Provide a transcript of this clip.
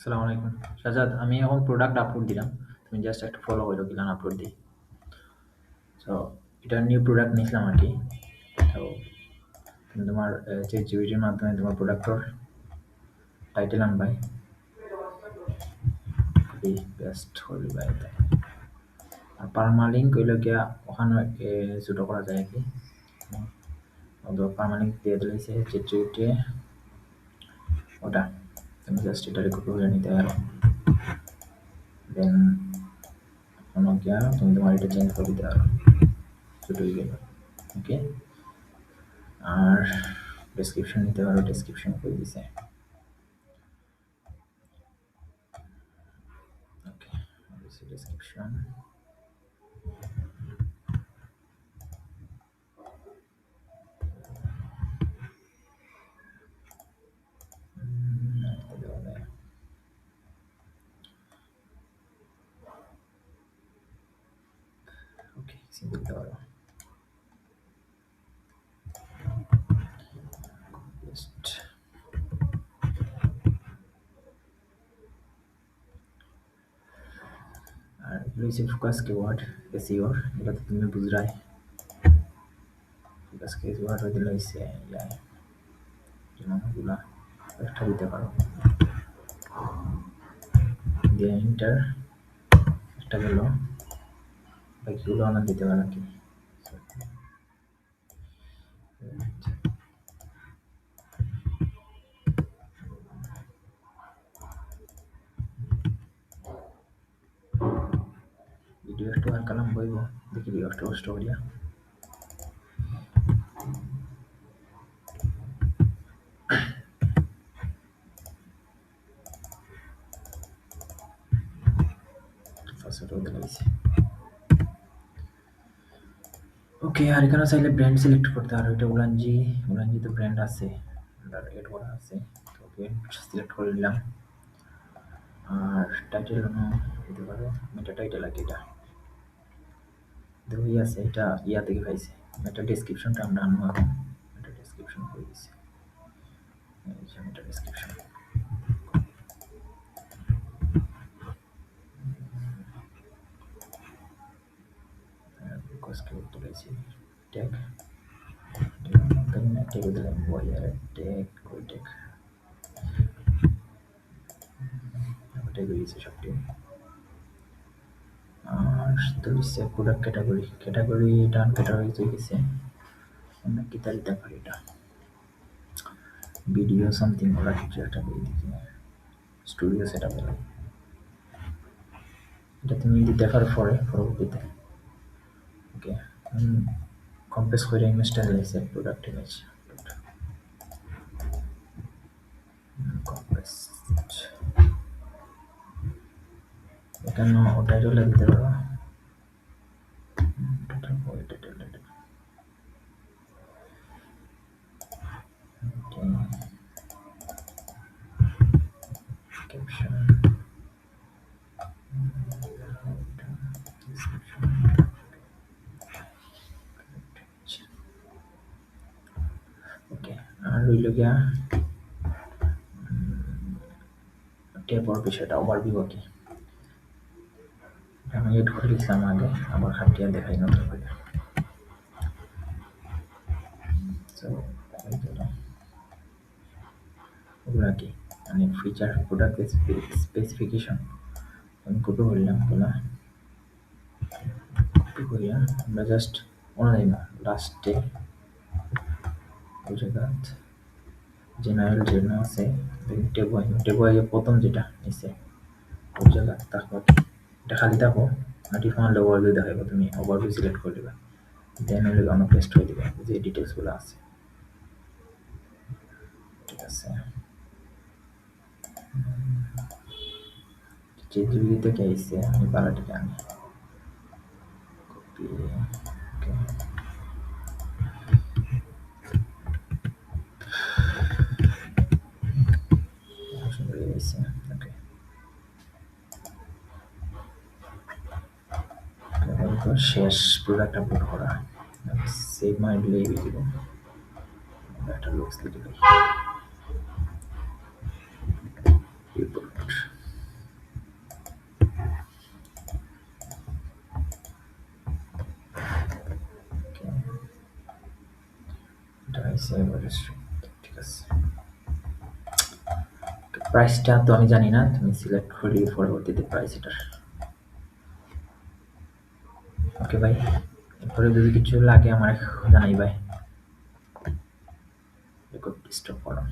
আসসালামু আলাইকুম শাহজাদ। আমি এখন প্রোডাক্ট আপলোড দিলাম, তুমি জাস্ট একটা ফলো করো কিলান আপলোড দিই। সো এটা নিউ প্রোডাক্ট নিয়েছিলাম আর কি। তো তুমি তোমার যে জিবিটির মাধ্যমে তোমার প্রোডাক্টর টাইটেল আনবাই, খুবই বেস্ট হল বাই। আর পারমালিঙ্ক হইল গিয়া ওখানে জুটো করা যায় আর কি। পারমালিঙ্ক দিয়ে দিলেছে যে জিবিটি ওটা, তুমি জাস্ট এটা কপি করে নিতে পারো। দেন অন্য গিয়া তুমি তোমার এটা চেঞ্জ করে দিতে পারো, জুটো হয়ে গেল। ওকে, আর ডেসক্রিপশন নিতে পারো, ডেসক্রিপশন করে দিছে। ওকে, ডেসক্রিপশন ওকে সিম্পল দিতে পারো। জাস্ট আর রয়েছে ফোকাস কিওয়ার্ড এসইওর, এটা তো তুমি বুঝরাই। ফোকাস কিওয়ার্ড হইতে লইছে ইয়া যেমনগুলা একটা দিতে পারো, দিয়ে এন্টার একটা গেল, বাকিগুলো অনেক দিতে পারো কি। ভিডিও একটু আর কালাম বইব, দেখি ভিডিও একটু কষ্ট করিয়া। ফার্স্ট হইতে লইছে। ওকে, আর এখানে চাইলে ব্র্যান্ড সিলেক্ট করতে পারো। এটা উলানজি, উলানজি তো ব্র্যান্ড আছে, এড করা আছে। তো ব্র্যান্ড সিলেক্ট করে নিলাম। আর টাইটেল দিতে পারো, মেটা টাইটেল আর কি। এটা দেখো আছে, এটা ইয়া থেকে পাইছে। মেটা ডেসক্রিপশনটা আমরা আনবো এখন। মেটা ডেসক্রিপশন করে দিছি, এই যে মেটা ডেসক্রিপশন। রিকোয়েস্ট করতে পাইছি ট্যাগ, ট্যাগ দিলাম বয়ার ট্যাগ, কই ট্যাগ, ট্যাগ হয়েছে সবটি। আর তো দিচ্ছে প্রোডাক্ট ক্যাটাগরি, ক্যাটাগরি ডান ক্যাটাগরি হয়ে গেছে। অন্য কি তার দিতে পারি, এটা ভিডিও সামথিং ওরা কিছু একটা করে দিচ্ছে। স্টুডিও সেট আপ হলো, এটা তুমি দিতে পারো পরে পরবর্তীতে। ওকে, কম্প্রেস করে ইমেজটা দিয়েছে, প্রোডাক্ট ইমেজ কম্প্রেস। এখানে টাইটেলটা দিতে পারো, ক্যাপশন, ওকে। আর রইল গিয়া ট্যাবর বিষয়টা, ওভারভিউ আর কি। আমি এড করে দিয়েছিলাম আগে, আবার খাটিয়ে দেখাই নতুন করে। সো ওগুলা কি মানে ফিচার, প্রোডাক্ট স্পেসিফিকেশন আমি কপি করলাম, ওগুলা কপি করিয়া আমরা জাস্ট অনলাইন লাস্টে ওই জায়গাত জেনারেল যেন আছে, টেবয় টেবয় প্রথম যেটা নিচে ওই জায়গা তারপর এটা খালি থাকো। নোটিফাইন ওভারভিউ দেখাইব, তুমি ওভারভিউ সিলেক্ট করে দিবা, দেন হলে অন্য পেস্ট হয়ে দিবা যে ডিটেলসগুলো আছে। ঠিক আছে, যে জিবি থেকে আইসে আমি পালাটিকে আনি কপি। ওকে, সুন্দর হয়ে গেছে। ওকে, এরপর শেষ প্রোডাক্ট আপলোড করা, সেভ মাই দিলেই হয়ে যাব। একটা লুকস লিখে দিই রিপোর্ট। সেভ রেস্টুরেন্ট, ঠিক আছে। প্রাইসটা তো আমি জানি না, তুমি সিলেক্ট করলে পরবর্তীতে প্রাইস এটার। ওকে ভাই, এরপরে যদি কিছু লাগে আমার জানাই ভাই, রেকর্ড স্টপ করো।